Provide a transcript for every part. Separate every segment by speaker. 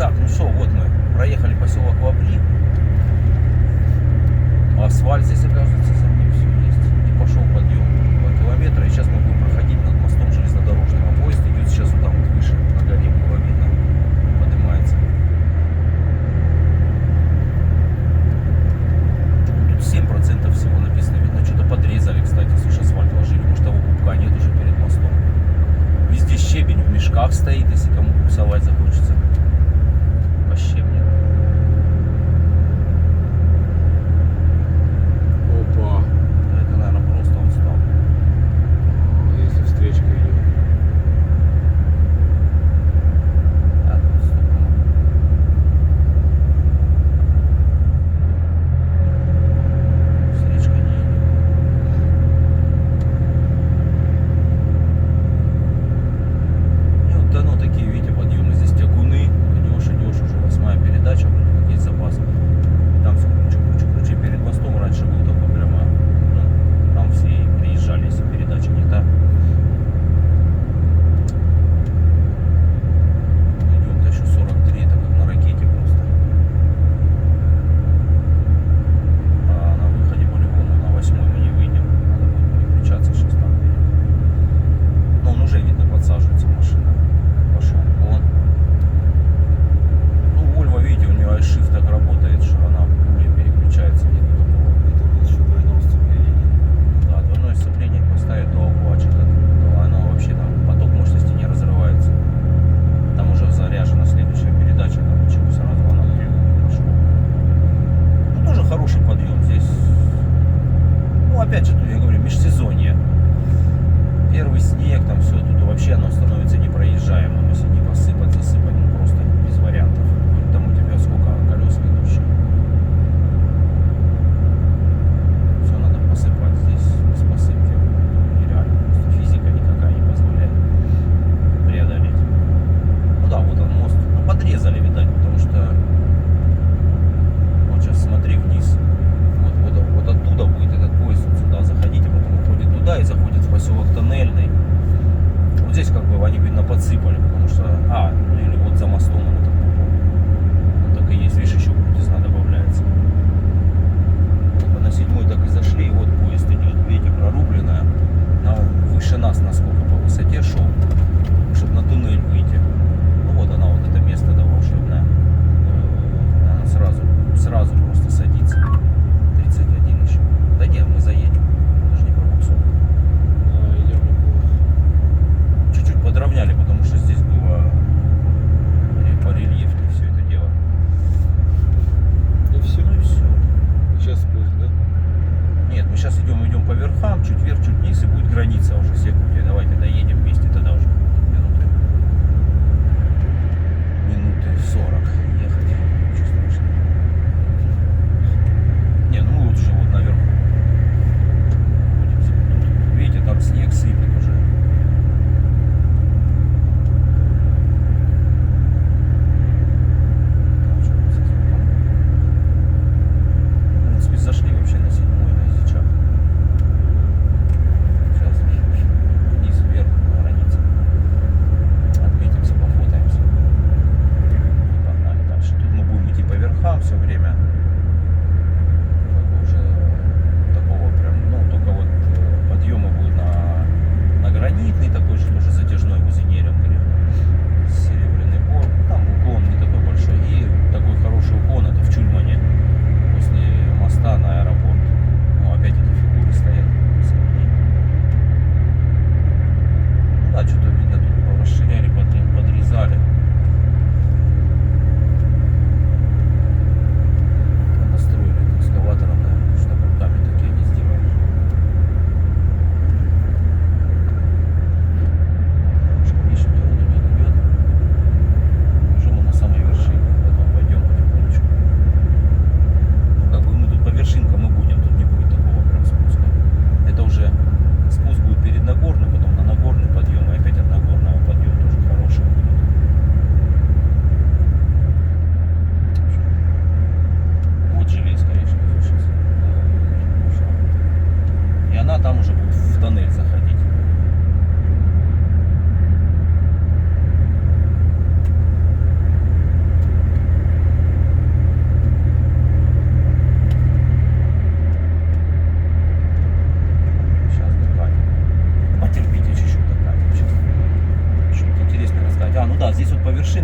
Speaker 1: Так, ну что, вот мы проехали поселок Вапри. Асфальт здесь, оказывается, за ним все есть. И пошел подъем 2 километра. И сейчас мы будем проходить над мостом железнодорожным. А поезд идет сейчас вот там вот выше, на горе было видно, поднимается. Тут 7% всего написано. Видно, что-то подрезали, кстати. Слушай, асфальт ложили. Может, того пупка нет уже перед мостом. Везде щебень в мешках стоит, если кому буксовать захочется. По щебню.
Speaker 2: Опа.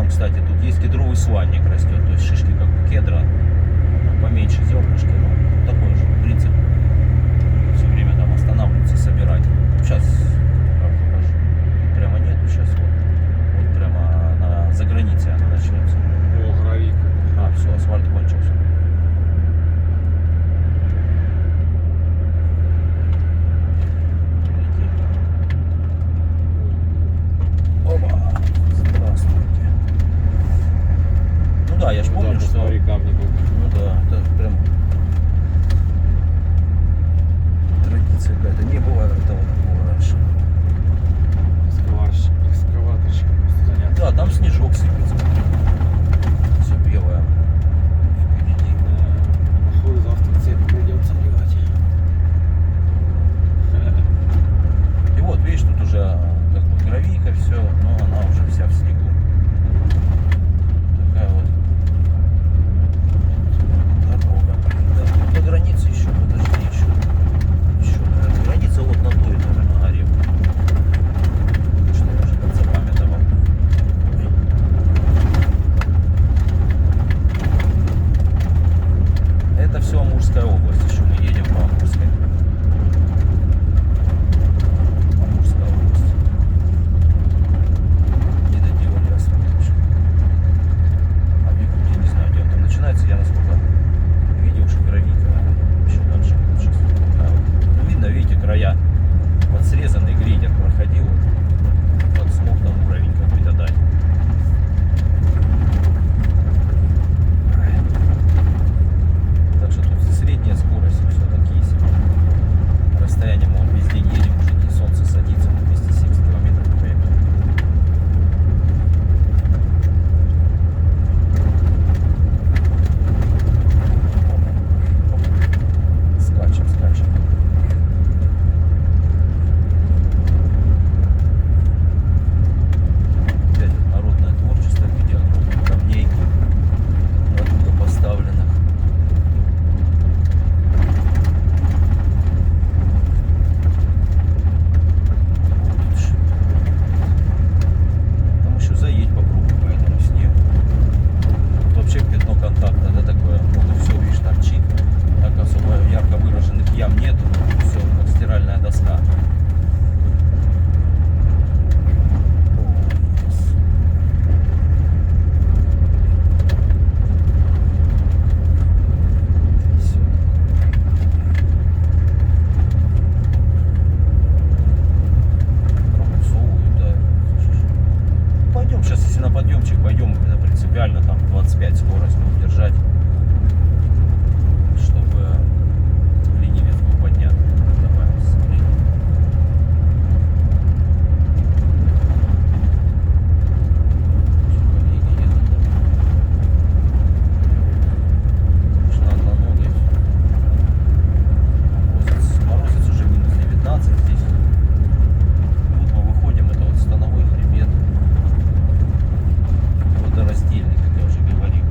Speaker 1: рядом, кстати, тут есть кедровый сланник растет. То есть шишки как у кедра, поменьше зернышки. Ну, такой же принцип. Все время там останавливаться, собирать. Сейчас покажу. Тут прямо нету, сейчас вот прямо за границей она начнется.
Speaker 2: О, гравик.
Speaker 1: А, все, асфальт кончился. Опа! Здравствуйте. Ну да, я ж помню, что...
Speaker 2: Посмотри, камни как.
Speaker 1: Ну да, это прям традиция какая-то. Не было этого такого раньше.
Speaker 2: Экскаваторщиком просто заняться.
Speaker 1: Да, там снежок сыпется. Все белое. Впереди.
Speaker 2: Походу завтра цепь придется делать.
Speaker 1: И вот, видишь, тут уже как бы гравийка, все, но она уже вся в снегу. Такая вот дорога. Да, до границы еще, подожди, еще, наверное, граница вот на той, наверное, горе. Что я уже как запамятовал. Это все Амурская область, еще мы едем по Амурской. Амурская область. Не доделали асфальт еще. А в Якутии не знаю, где он там начинается. Я насколько видел, что гравийка еще дальше будет сейчас. Ну, видно, видите, края под срезанный грейдер проходил. Вот смог там уровень какой-то дать. Так что тут средняя скорость все такие себе. Расстояние мы весь день едем, уже не солнце садится, на 270 километров в время. Скачем, скачем. Опять вот народное творчество в виде огромных камней, оттуда поставленных. Там еще заедь попробуй по этому снегу. Тут вообще пятно контакта, да, такое. Вот все, видишь, торчит. Так особо ярко выраженных ям нету. Все, как стиральная доска. Все. Пробуксовывают, да. Пойдем сейчас, если на подъемчик пойдем, это принципиально там 25 скорость будем держать, чтобы ленивец был поднят. Давай, смотри. Коллеги едут, да. Уж надо на ноги. Морозец уже минус 19 здесь. Вот мы выходим, это вот становой хребет. Водораздельный, как я уже говорил.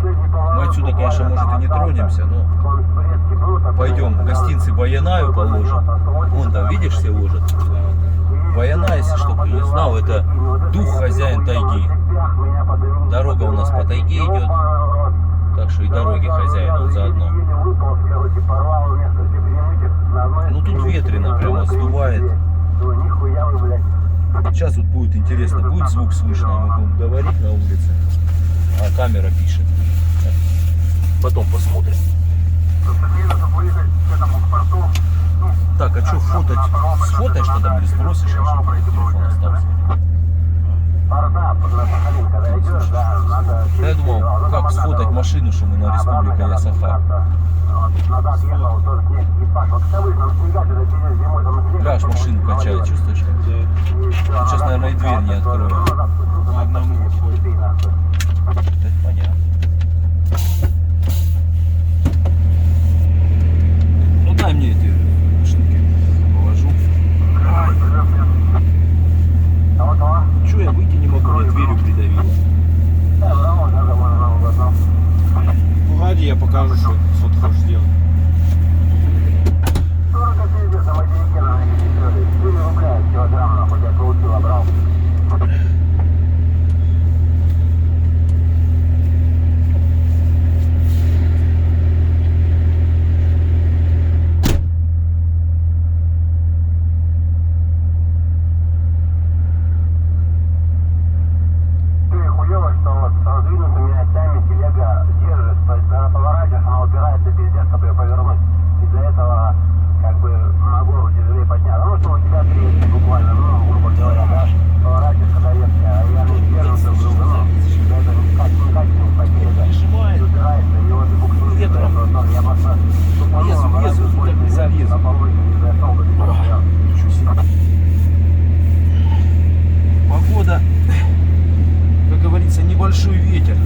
Speaker 1: Мы отсюда, конечно, может и не тронемся, но пойдем в гостинцы Баянаю положим. Вон там, видишь, все ложат. Баяна, если что, кто не знал, это дух хозяин тайги. Дорога у нас по тайге идет, так что и дороги хозяин он заодно. Ну тут ветрено, прямо сдувает. Сейчас вот будет интересно, будет звук слышно, мы будем говорить на улице, а камера пишет. Потом посмотрим. Так, а что фотать? Сфотаешь тогда или сбросишь, а что телефон остался? Да я думал, как сфотать машину, что мы на республике Ясаха. Да, аж машину качает, чувствуешь? Сейчас, наверное, и дверь не открою.
Speaker 2: На одному выходит.
Speaker 1: Это понятно. Ну дай мне эти штуки, положу. Че я выйти не могу, меня дверью придавило.
Speaker 2: Погоди, я покажу, что ты хочешь сделать. Погода, как говорится, небольшой ветер.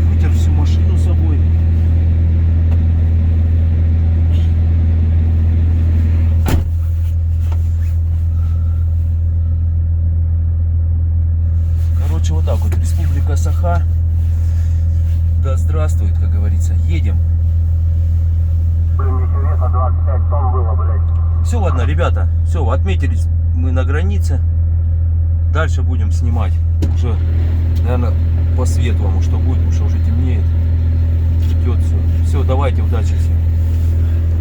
Speaker 2: Вытер всю машину с собой. Короче, вот так вот, Республика Саха. Да здравствует, как говорится. Едем.
Speaker 3: Блин, интересно, 25 тонн было, блядь.
Speaker 1: Все, ладно, ребята, все, отметились мы на границе. Дальше будем снимать уже, наверное, по светлому,